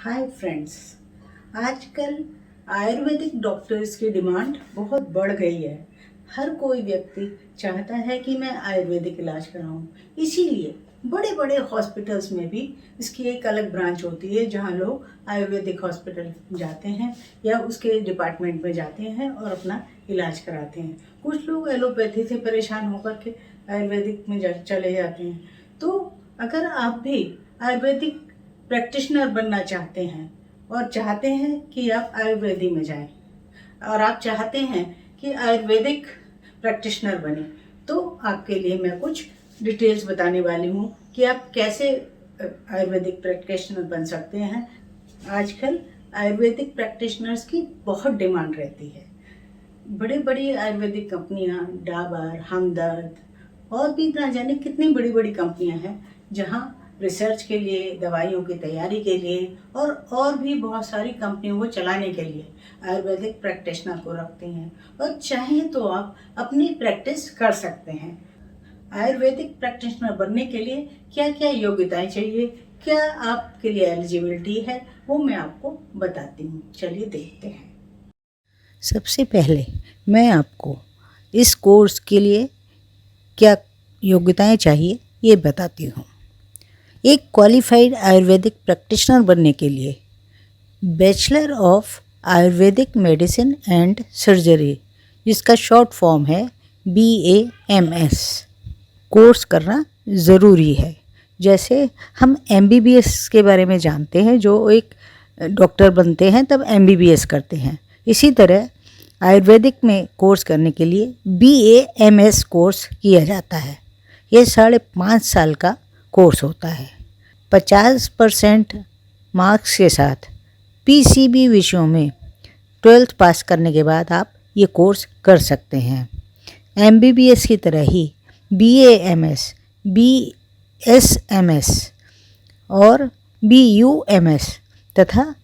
Hi friends. आजकल Ayurvedic doctors की demand बहुत बढ़ गई है। हर कोई व्यक्ति चाहता है कि मैं आयुर्वेदिक इलाज कराऊं। इसीलिए बड़े बड़े हॉस्पिटल्स में भी इसकी एक अलग ब्रांच होती है जहां लोग आयुर्वेदिक हॉस्पिटल जाते हैं या उसके डिपार्टमेंट में जाते हैं और अपना इलाज कराते हैं। कुछ लोग एलोपैथी से परेशान होकर के आयुर्वेदिक में चले जाते हैं। तो अगर आप भी आयुर्वेदिक प्रैक्टिशनर बनना चाहते हैं और चाहते हैं कि आप आयुर्वेदी में जाएं और आप चाहते हैं कि आयुर्वेदिक प्रैक्टिशनर बने, तो आपके लिए मैं कुछ डिटेल्स बताने वाली हूँ कि आप कैसे आयुर्वेदिक प्रैक्टिशनर बन सकते हैं। आजकल आयुर्वेदिक प्रैक्टिशनर्स की बहुत डिमांड रहती है। बड़ी बड़ी आयुर्वेदिक कंपनियां, डाबर, हमदर्द और भी ना जाने कितनी बड़ी बड़ी कंपनियां हैं जहां रिसर्च के लिए, दवाइयों की तैयारी के लिए और भी बहुत सारी कंपनियों को चलाने के लिए आयुर्वेदिक प्रैक्टिशनर को रखती हैं और चाहें तो आप अपनी प्रैक्टिस कर सकते हैं। आयुर्वेदिक प्रैक्टिशनर बनने के लिए क्या क्या योग्यताएं चाहिए, क्या आपके लिए एलिजिबिलिटी है, वो मैं आपको बताती हूँ। चलिए देखते हैं। सबसे पहले मैं आपको इस कोर्स के लिए क्या योग्यताएं चाहिए ये बताती हूँ। एक क्वालिफाइड आयुर्वेदिक प्रैक्टिशनर बनने के लिए bachelor of Ayurvedic medicine and surgery, जिसका शॉर्ट फॉर्म है BAMS, कोर्स करना ज़रूरी है। जैसे हम MBBS के बारे में जानते हैं, जो एक डॉक्टर बनते हैं तब MBBS करते हैं, इसी तरह आयुर्वेदिक में कोर्स करने के लिए BAMS कोर्स किया जाता है। ये 5.5 साल का कोर्स होता है। 50% मार्क्स के साथ PCB विषयों में 12th पास करने के बाद आप ये कोर्स कर सकते हैं। MBBS की तरह ही BAMS, BSMS और BUMS तथा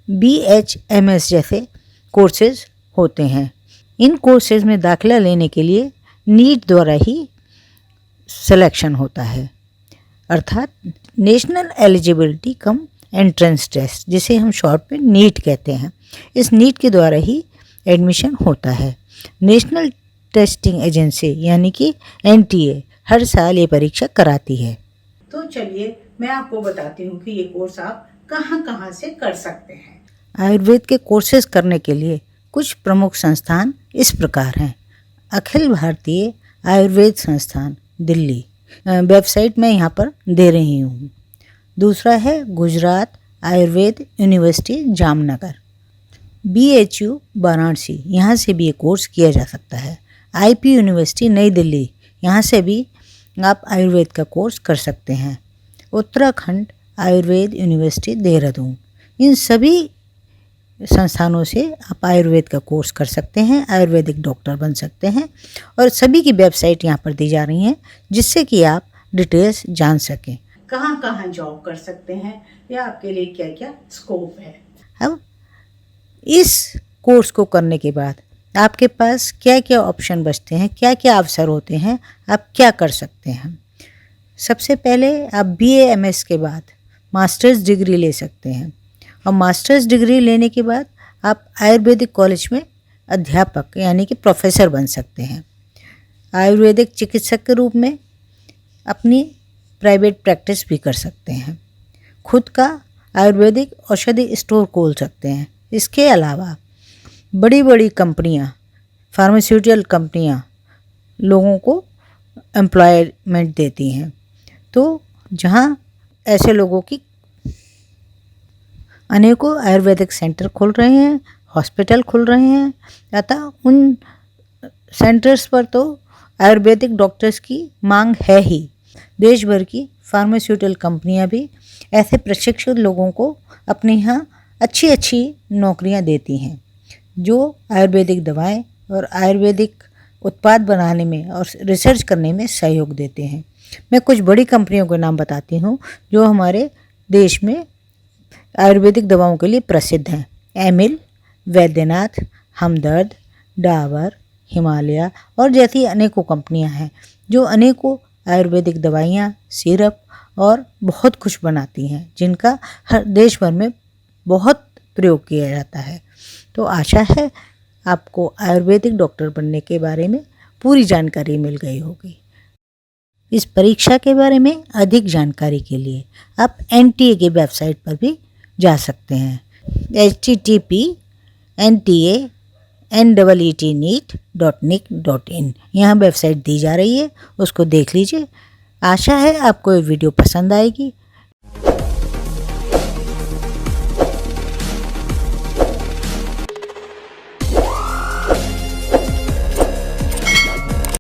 BHMS जैसे कोर्सेज होते हैं। इन कोर्सेज में दाखिला लेने के लिए नीट द्वारा ही सिलेक्शन होता है, अर्थात national eligibility cum entrance test, जिसे हम शॉर्ट में नीट कहते हैं। इस नीट के द्वारा ही एडमिशन होता है। नेशनल टेस्टिंग एजेंसी यानी कि NTA हर साल ये परीक्षा कराती है। तो चलिए मैं आपको बताती हूँ कि ये कोर्स आप कहाँ कहाँ से कर सकते हैं। आयुर्वेद के कोर्सेज करने के लिए कुछ प्रमुख संस्थान इस प्रकार हैं। अखिल भारतीय आयुर्वेद संस्थान दिल्ली, वेबसाइट मैं यहाँ पर दे रही हूँ। दूसरा है गुजरात आयुर्वेद यूनिवर्सिटी जामनगर, BHU वाराणसी, यहाँ से भी ये कोर्स किया जा सकता है। IP यूनिवर्सिटी नई दिल्ली, यहाँ से भी आप आयुर्वेद का कोर्स कर सकते हैं। उत्तराखंड आयुर्वेद यूनिवर्सिटी देहरादून, इन सभी संस्थानों से आप आयुर्वेद का कोर्स कर सकते हैं, आयुर्वेदिक डॉक्टर बन सकते हैं। और सभी की वेबसाइट यहाँ पर दी जा रही हैं, जिससे कि आप डिटेल्स जान सकें। कहाँ कहाँ जॉब कर सकते हैं या आपके लिए क्या क्या स्कोप है। अब इस कोर्स को करने के बाद आपके पास क्या क्या ऑप्शन बचते हैं, क्या क्या अवसर होते हैं, आप क्या कर सकते हैं। सबसे पहले आप BAMS के बाद मास्टर्स डिग्री ले सकते हैं और मास्टर्स डिग्री लेने के बाद आप आयुर्वेदिक कॉलेज में अध्यापक यानी कि प्रोफेसर बन सकते हैं। आयुर्वेदिक चिकित्सक के रूप में अपनी प्राइवेट प्रैक्टिस भी कर सकते हैं। खुद का आयुर्वेदिक औषधि स्टोर खोल सकते हैं। इसके अलावा बड़ी बड़ी कंपनियां, फार्मास्यूटिकल कंपनियां लोगों को एम्प्लॉयमेंट देती हैं, तो जहां ऐसे लोगों की अनेकों आयुर्वेदिक सेंटर खुल रहे हैं, हॉस्पिटल खुल रहे हैं, अतः उन सेंटर्स पर तो आयुर्वेदिक डॉक्टर्स की मांग है ही। देश भर की फार्मास्यूटिकल कंपनियां भी ऐसे प्रशिक्षित लोगों को अपने यहाँ अच्छी अच्छी नौकरियां देती हैं, जो आयुर्वेदिक दवाएं और आयुर्वेदिक उत्पाद बनाने में और रिसर्च करने में सहयोग देते हैं। मैं कुछ बड़ी कंपनियों के नाम बताती हूँ जो हमारे देश में आयुर्वेदिक दवाओं के लिए प्रसिद्ध हैं। एमिल, वैद्यनाथ, हमदर्द, डाबर, हिमालय और जैसी अनेकों कंपनियां हैं जो अनेकों आयुर्वेदिक दवाइयाँ, सिरप और बहुत कुछ बनाती हैं, जिनका हर देश भर में बहुत प्रयोग किया जाता है। तो आशा है आपको आयुर्वेदिक डॉक्टर बनने के बारे में पूरी जानकारी मिल गई होगी। इस परीक्षा के बारे में अधिक जानकारी के लिए आप NTA की वेबसाइट पर भी जा सकते हैं। http://NTA/NEET.nic.in यहाँ वेबसाइट दी जा रही है, उसको देख लीजिए। आशा है आपको ये वीडियो पसंद आएगी।